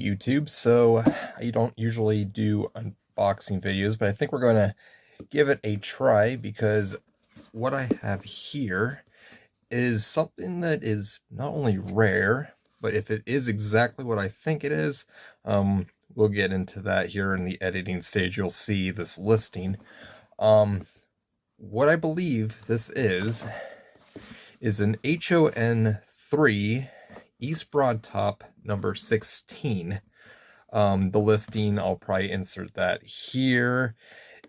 YouTube. So I don't usually do unboxing videos, but I think we're going to give it a try because what I have here is something that is not only rare, but if it is exactly what I think it is, we'll get into that here in the editing stage. You'll see this listing. What I believe this is an HON3 East Broad Top number 16. The listing, I'll probably insert that here,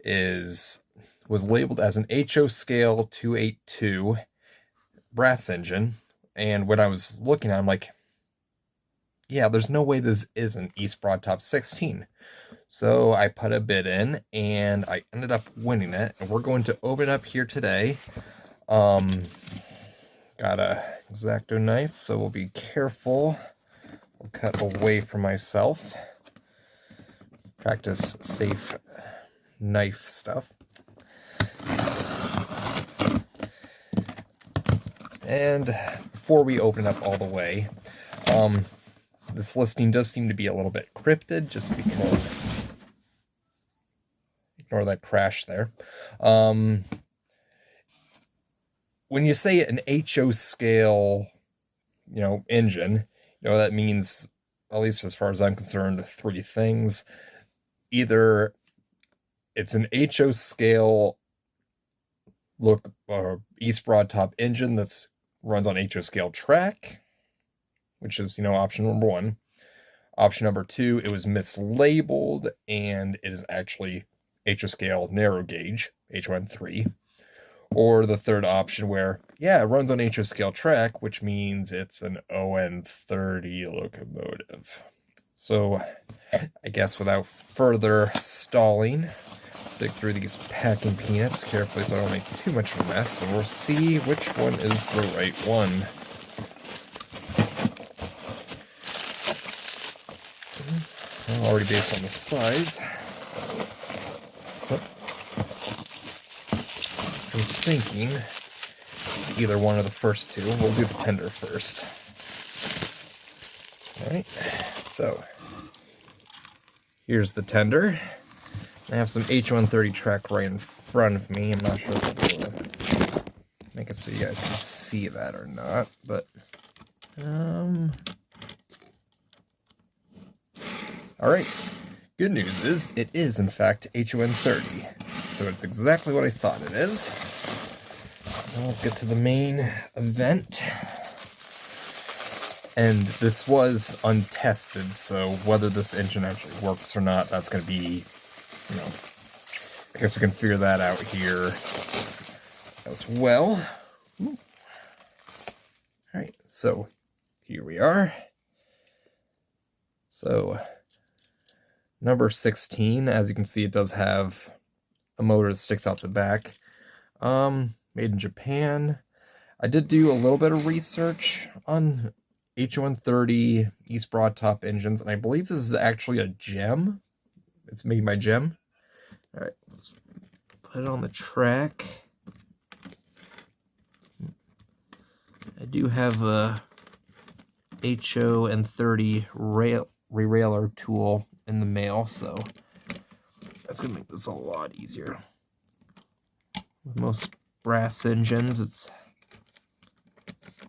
was labeled as an HO scale 282 brass engine. And when I was looking at it, I'm like, yeah, there's no way this isn't East Broad Top 16. So I put a bid in and I ended up winning it. And we're going to open it up here today. Got a X-Acto knife, so we'll be careful. I'll cut away from myself. Practice safe knife stuff. And before we open up all the way, this listing does seem to be a little bit cryptid, just because, ignore that crash there. When you say an HO scale, engine, that means, at least as far as I'm concerned, three things. Either it's an HO scale East Broad Top engine that's runs on HO scale track, which is, option number one. Option number two, it was mislabeled and it is actually HO scale narrow gauge, HON3. Or the third option where, yeah, it runs on HO scale track, which means it's an ON30 locomotive. So I guess without further stalling, dig through these packing peanuts carefully so I don't make too much of a mess, and we'll see which one is the right one. Already based on the size. I'm thinking it's either one of the first two. We'll do the tender first. Alright, so here's the tender. I have some H130 track right in front of me. I'm not sure if I'll be able to make it so you guys can see that or not, but alright. Good news is it is in fact HON30. So it's exactly what I thought it is. Now let's get to the main event. And this was untested, so whether this engine actually works or not, that's going to be, I guess we can figure that out here as well. Alright, so here we are. So, number 16, as you can see, it does have a motor that sticks out the back. Made in Japan. I did do a little bit of research on H130 East Broad Top engines, and I believe this is actually a gem. It's made by Gem. Alright, let's put it on the track. I do have a HON30 rerailer tool in the mail, so that's going to make this a lot easier. With most brass engines, it's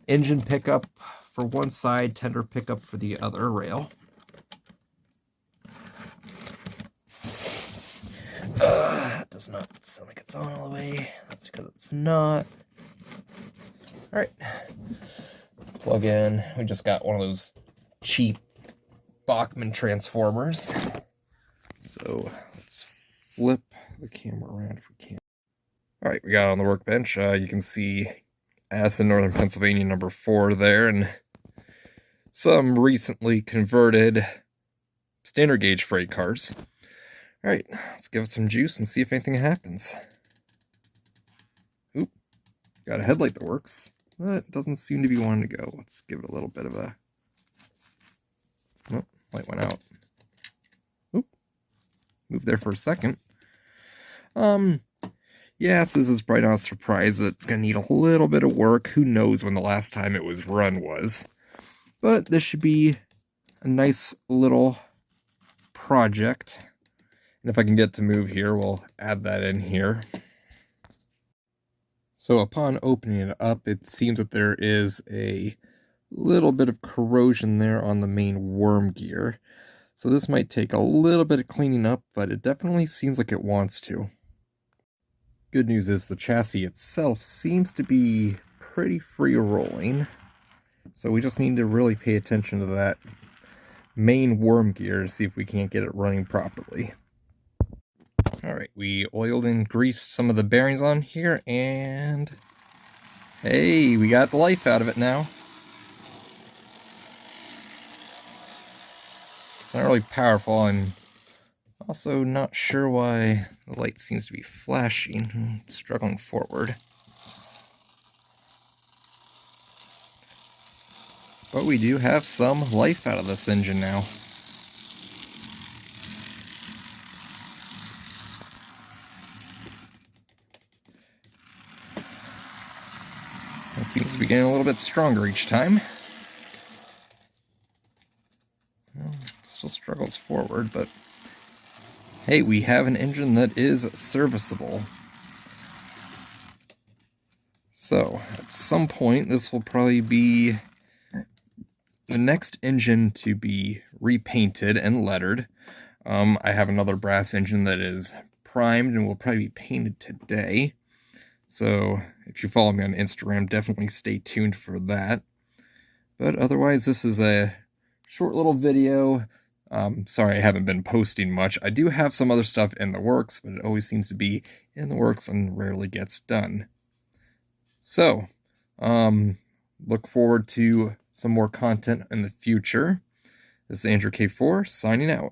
engine pickup for one side, tender pickup for the other rail. It does not sound like it's on all the way. That's because it's not. Alright. Plug in. We just got one of those cheap Bachmann transformers. So let's flip the camera around if we can. Alright, we got it on the workbench. You can see Addison, Northern Pennsylvania, number 4 there, and some recently converted standard gauge freight cars. Alright, let's give it some juice and see if anything happens. Oop, got a headlight that works, but it doesn't seem to be wanting to go. Let's give it a little bit of a... Oh, light went out. Oop, moved there for a second. Yes, this is probably not a surprise that it's going to need a little bit of work. Who knows when the last time it was run was. But this should be a nice little project. And if I can get to move here, we'll add that in here. So upon opening it up, it seems that there is a little bit of corrosion there on the main worm gear. So this might take a little bit of cleaning up, but it definitely seems like it wants to. Good news is the chassis itself seems to be pretty free rolling. So we just need to really pay attention to that main worm gear to see if we can't get it running properly. Alright, we oiled and greased some of the bearings on here, and hey, we got life out of it now. It's not really powerful. I'm also not sure why the light seems to be flashing. I'm struggling forward. But we do have some life out of this engine now. It seems to be getting a little bit stronger each time. Well, it still struggles forward, but hey, we have an engine that is serviceable. So, at some point, this will probably be the next engine to be repainted and lettered. I have another brass engine that is primed and will probably be painted today. So if you follow me on Instagram, definitely stay tuned for that. But otherwise, this is a short little video. Sorry I haven't been posting much. I do have some other stuff in the works, but it always seems to be in the works and rarely gets done. So, look forward to some more content in the future. This is Andrew K4 signing out.